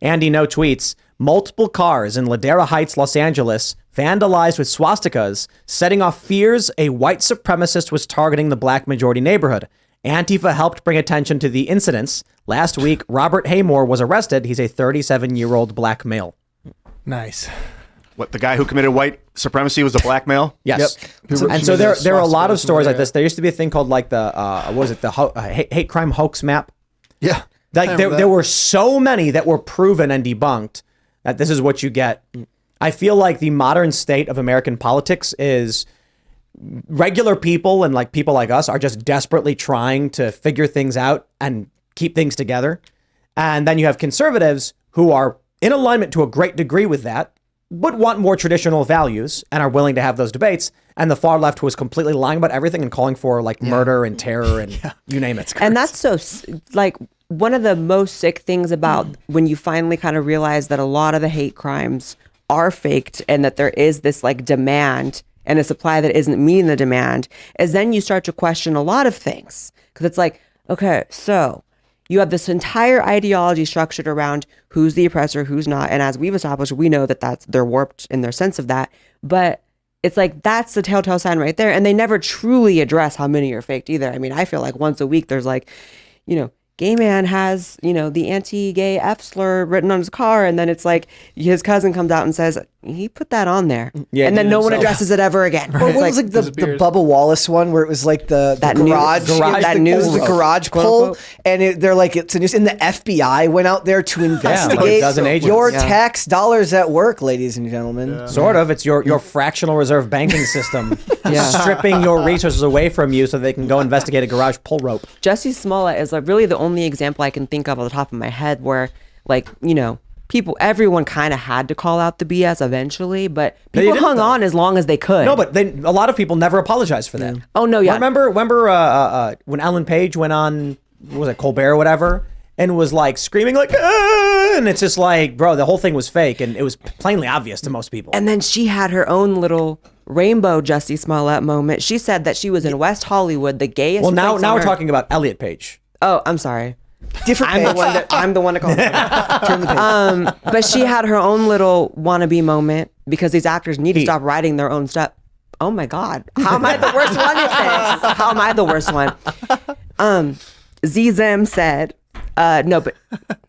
Andy No tweets, multiple cars in Ladera Heights, Los Angeles, vandalized with swastikas, setting off fears a white supremacist was targeting the black majority neighborhood. Antifa helped bring attention to the incidents. Last week, Robert Haymore was arrested. He's a 37-year-old black male. Nice. What, the guy who committed white supremacy was a black male? Yes. Yep. And so there are a lot of stories like this. There used to be a thing called like the, what was it? The hate crime hoax map. Yeah. Like there were so many that were proven and debunked that this is what you get. I feel like the modern state of American politics is regular people and like people like us are just desperately trying to figure things out and keep things together. And then you have conservatives who are in alignment to a great degree with that, but want more traditional values and are willing to have those debates. And the far left who is completely lying about everything and calling for like murder and terror and you name it. And that's so like one of the most sick things about when you finally kind of realize that a lot of the hate crimes are faked and that there is this like demand and a supply that isn't meeting the demand is then you start to question a lot of things. Because it's like, okay, so you have this entire ideology structured around who's the oppressor, who's not. And as we've established, we know that they're warped in their sense of that. But it's like, that's the telltale sign right there. And they never truly address how many are faked either. I mean, I feel like once a week there's like, you know, gay man has, you know, the anti-gay F slur written on his car. And then it's like his cousin comes out and says, he put that on there. Yeah, and then no one addresses it ever again. Or what was like the Bubba Wallace one where it was like the garage pull. And they're like, it's a news. And the FBI went out there to investigate your tax dollars at work, ladies and gentlemen. Yeah. Sort of. It's your fractional reserve banking system stripping your resources away from you so they can go investigate a garage pull rope. Jussie Smollett is like really the only example I can think of on the top of my head where like, you know, everyone kind of had to call out the BS eventually, but people hung on as long as they could. No, but then a lot of people never apologized for that. Oh no, yeah. Remember when Ellen Page went on, what was it, Colbert or whatever, and was like screaming like, ah! And it's just like, bro, the whole thing was fake, and it was plainly obvious to most people. And then she had her own little rainbow Jussie Smollett moment. She said that she was in West Hollywood, the gayest. Well, now we're talking about Elliot Page. Oh, I'm sorry. Different page. I'm the one to call Turn the page. But she had her own little wannabe moment because these actors need to stop writing their own stuff. Oh my God. How am I the worst one at this? How am I the worst one? Zim said, no, but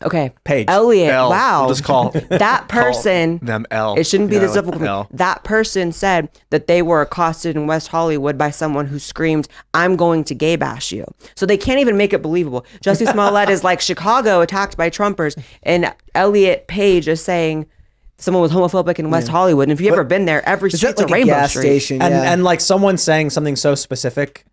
okay. Page. Elliot, L. wow. We'll just call that person. Call them L. It shouldn't be this difficult. That person said that they were accosted in West Hollywood by someone who screamed, "I'm going to gay bash you." So they can't even make it believable. Jussie Smollett is like Chicago attacked by Trumpers, and Elliot Page is saying someone was homophobic in West Hollywood. And if you've ever been there, every street's like a rainbow gas street. station, and like someone saying something so specific.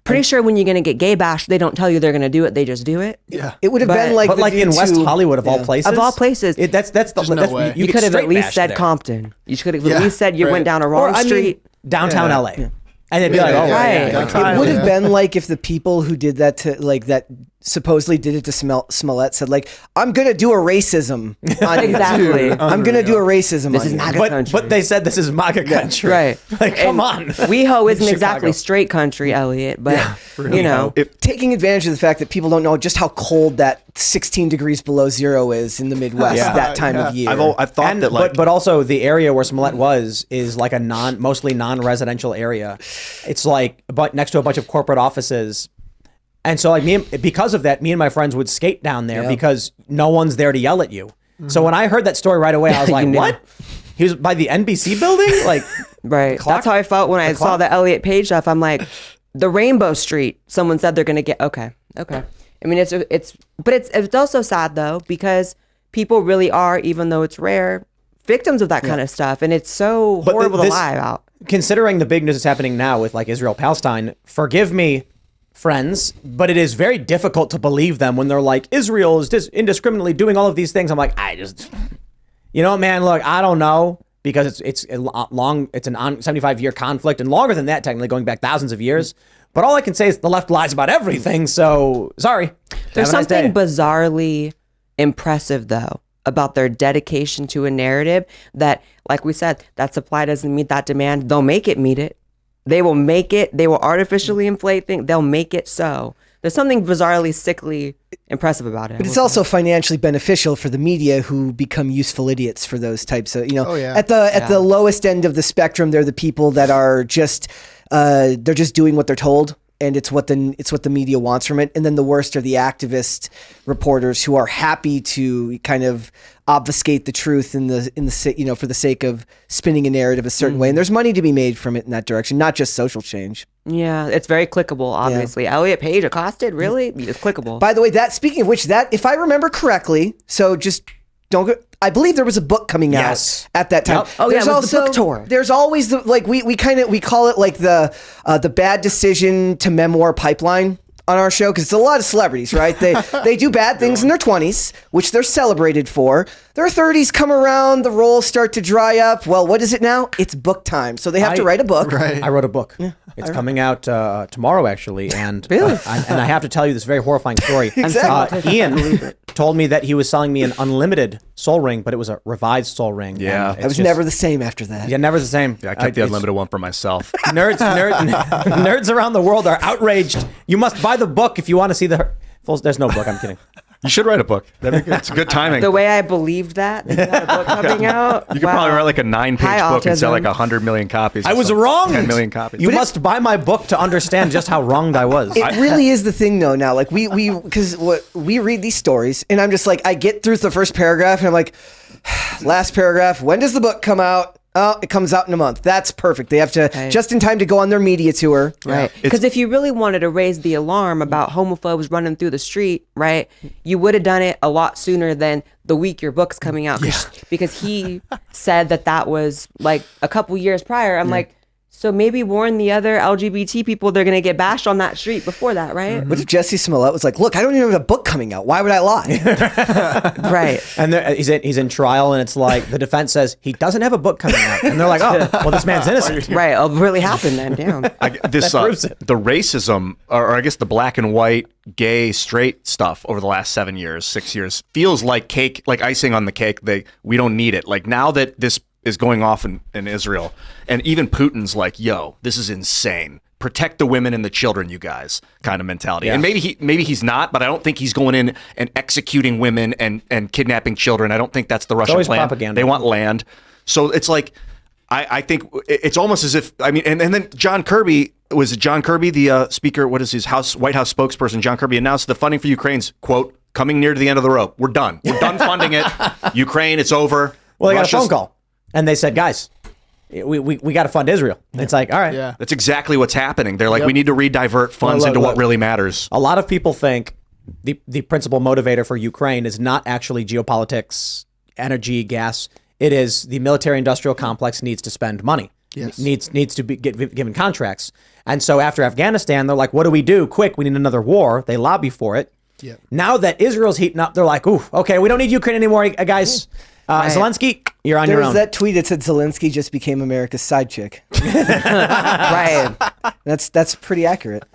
Pretty sure when you're going to get gay bashed, they don't tell you they're going to do it. They just do it. Yeah. It would have been like, but like in West Hollywood of all places. Of all places. That's the no way. You could have at least said Compton. You could have at least said you went down a wrong street. Downtown LA. Yeah. And they'd be like, oh, right. It would have been like if the people who did that to like that supposedly did it to Smollett said like, I'm going to do a racism on Exactly. I'm going to do a racism This on is you. MAGA country. But they said this is MAGA country. Right. Like, come on. WeHo isn't exactly straight country, Elliot, but you know. Taking advantage of the fact that people don't know just how cold that 16 degrees below zero is in the Midwest that time of year. I've thought that like... But also the area where Smollett is like a mostly non-residential area. It's like next to a bunch of corporate offices. And so like because of that, me and my friends would skate down there because no one's there to yell at you. Mm-hmm. So when I heard that story right away, I was like, what? He was by the NBC building? Like, right. That's how I felt when I saw the Elliot Page stuff. I'm like, the Rainbow Street, someone said they're going to get, okay. I mean, it's also sad though, because people really are, even though it's rare, victims of that kind of stuff. And it's so horrible to lie about. Considering the big news that's happening now with like Israel-Palestine, forgive me, friends, but it is very difficult to believe them when they're like, Israel is indiscriminately doing all of these things. I'm like, you know, man, look, I don't know, because it's a 75-year conflict and longer than that, technically going back thousands of years. But all I can say is the left lies about everything. So sorry. There's something bizarrely impressive though about their dedication to a narrative that, like we said, that supply doesn't meet that demand. They'll make it meet it. They will make it. They will artificially inflate things. They'll make it so there's something bizarrely sickly impressive about it. But it's also financially beneficial for the media who become useful idiots for those types of, at the lowest end of the spectrum, they're the people that are just they're just doing what they're told. And it's what the media wants from it. And then the worst are the activist reporters who are happy to kind of obfuscate the truth in the for the sake of spinning a narrative a certain way. And there's money to be made from it in that direction, not just social change. Yeah, it's very clickable, obviously. Yeah. Elliot Page accosted, really? It's clickable. By the way, speaking of which, if I remember correctly, so just don't go. I believe there was a book coming out at that time. Yep. Oh, there's yeah, it was the book tour. There's always we call it like the bad decision to memoir pipeline on our show, because it's a lot of celebrities, right? They do bad things in their 20s, which they're celebrated for. Their 30s come around, the roles start to dry up. Well, what is it now? It's book time. So they have to write a book. Right. I wrote a book. Yeah, it's coming out tomorrow, actually. And really? I have to tell you this very horrifying story. Exactly. Ian told me that he was selling me an unlimited Soul Ring, but it was a revised Soul Ring. Yeah. I was never the same after that. Yeah, never the same. Yeah, I kept the unlimited one for myself. Nerds around the world are outraged. You must buy the book if you want to see the full. There's no book. I'm kidding. You should write a book. It's good timing. The way I believed that you had a book coming out. You could probably write like a 9-page book and sell like 100 million copies. I was wrong. 10 million copies. You must buy my book to understand just how wronged I was. It really is the thing, though. Now, like because we read these stories, and I'm just like, I get through the first paragraph, and I'm like, last paragraph. When does the book come out? Oh, it comes out in a month. That's perfect. They have to just in time to go on their media tour. Right. Because if you really wanted to raise the alarm about homophobes running through the street, right, you would have done it a lot sooner than the week your book's coming out. Because he said that was like a couple years prior. I'm like, so maybe warn the other LGBT people they're going to get bashed on that street before that, right? What if Jesse Smollett was like, look, I don't even have a book coming out. Why would I lie? Right. And he's in trial, and it's like the defense says he doesn't have a book coming out. And they're like, oh, well, this man's innocent. Right. It'll really happen then. Damn. The racism, or I guess the black and white, gay, straight stuff over the last 6 years feels like cake, like icing on the cake. We don't need it. Like now that this is going off in Israel, and even Putin's like, yo, this is insane. Protect the women and the children, you guys, kind of mentality. Yeah. And maybe he's not, but I don't think he's going in and executing women and kidnapping children. I don't think that's the Russian plan. Propaganda. They want land. So it's like, I think it's almost as if, I mean, and then John Kirby, the speaker, what is his White House spokesperson, John Kirby announced the funding for Ukraine's, quote, coming near to the end of the rope. We're done. We're done funding it. Ukraine, it's over. Well, they got a phone call. And they said, guys, we got to fund Israel. Yeah. It's like, all right. Yeah. That's exactly what's happening. They're like, we need to redivert funds into what really matters. A lot of people think the principal motivator for Ukraine is not actually geopolitics, energy, gas. It is the military-industrial complex needs to spend money. Yes. Needs to be given contracts. And so after Afghanistan, they're like, what do we do? Quick, we need another war. They lobby for it. Yep. Now that Israel's heating up, they're like, ooh, okay, we don't need Ukraine anymore, guys. Zelensky, you're on your own. There's that tweet that said Zelensky just became America's side chick. Right. That's pretty accurate.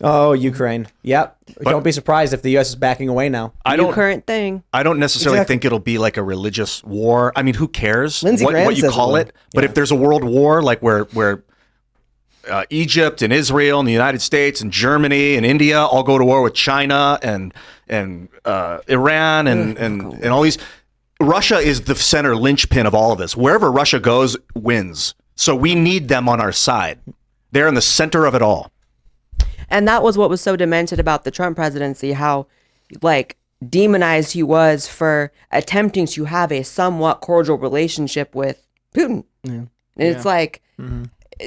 Oh, Ukraine. Yep. Don't be surprised if the U.S. is backing away now. Current thing. I don't necessarily think it'll be like a religious war. I mean, who cares what you call it? But if there's a world war, like where Egypt and Israel and the United States and Germany and India all go to war with China and Iran and all these. Russia is the center linchpin of all of this. Wherever Russia goes, wins. So we need them on our side. They're in the center of it all. And that was what was so demented about the Trump presidency, how like demonized he was for attempting to have a somewhat cordial relationship with Putin. Yeah. And it's like,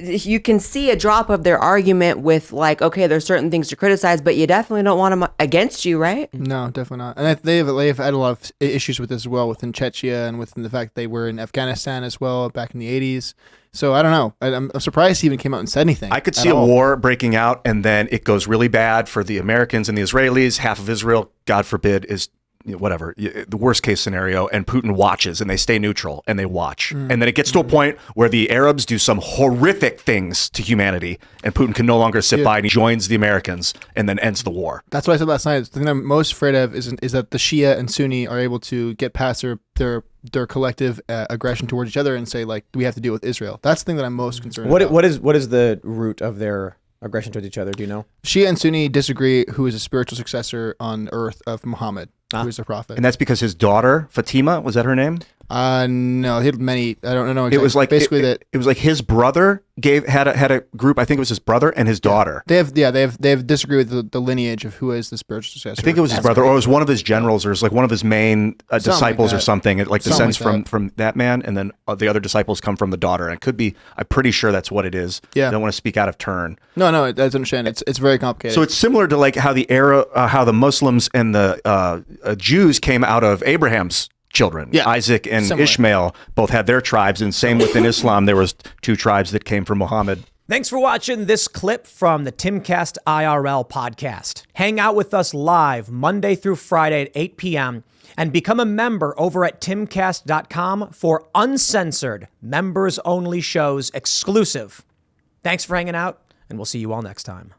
you can see a drop of their argument with like, okay, there's certain things to criticize, but you definitely don't want them against you, right? No, definitely not. And they've had a lot of issues with this as well, within Chechnya and within the fact they were in Afghanistan as well back in the 80s. So I don't know. I'm surprised he even came out and said anything. I could see a war breaking out, and then it goes really bad for the Americans and the Israelis. Half of Israel, God forbid, is whatever, the worst case scenario, and Putin watches and they stay neutral and they watch. And then it gets to a point where the Arabs do some horrific things to humanity and Putin can no longer sit by and he joins the Americans and then ends the war. That's what I said last night. The thing I'm most afraid of is that the Shia and Sunni are able to get past their collective aggression towards each other and say, like, we have to deal with Israel. That's the thing that I'm most concerned about. What is the root of their aggression towards each other? Do you know? Shia and Sunni disagree who is a spiritual successor on earth of Muhammad, who is the prophet. And that's because his daughter, Fatima, was that her name? No, he had many. I don't know exactly. It was like basically it was like his brother had a group. I think it was his brother and his daughter. They have disagreed with the lineage of who is the spiritual successor. I think it was his brother, or it was one of his generals, or it was like one of his main disciples, or something. It like descends from that man, and then the other disciples come from the daughter. And it could be. I'm pretty sure that's what it is. Yeah. I don't want to speak out of turn. No, I understand. It's very complicated. So it's similar to like how how the Muslims and the Jews came out of Abraham's children. Yeah. Isaac and Similar. Ishmael both had their tribes, and same within Islam, there was 2 tribes that came from Muhammad. Thanks for watching this clip from the Timcast IRL podcast. Hang out with us live Monday through Friday at 8 p.m. and become a member over at timcast.com for uncensored, members-only shows exclusive. Thanks for hanging out, and we'll see you all next time.